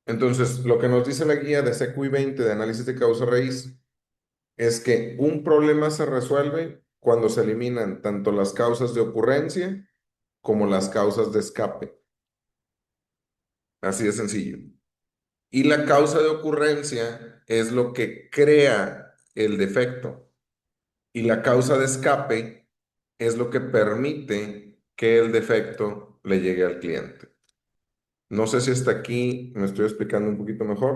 Entonces, lo que nos dice la guía de CQI 20 de análisis de causa raíz es que un problema se resuelve cuando se eliminan tanto las causas de ocurrencia como las causas de escape. Así de sencillo. Y la causa de ocurrencia es lo que crea el defecto. Y la causa de escape es lo que permite que el defecto le llegue al cliente. No sé si hasta aquí me estoy explicando un poquito mejor.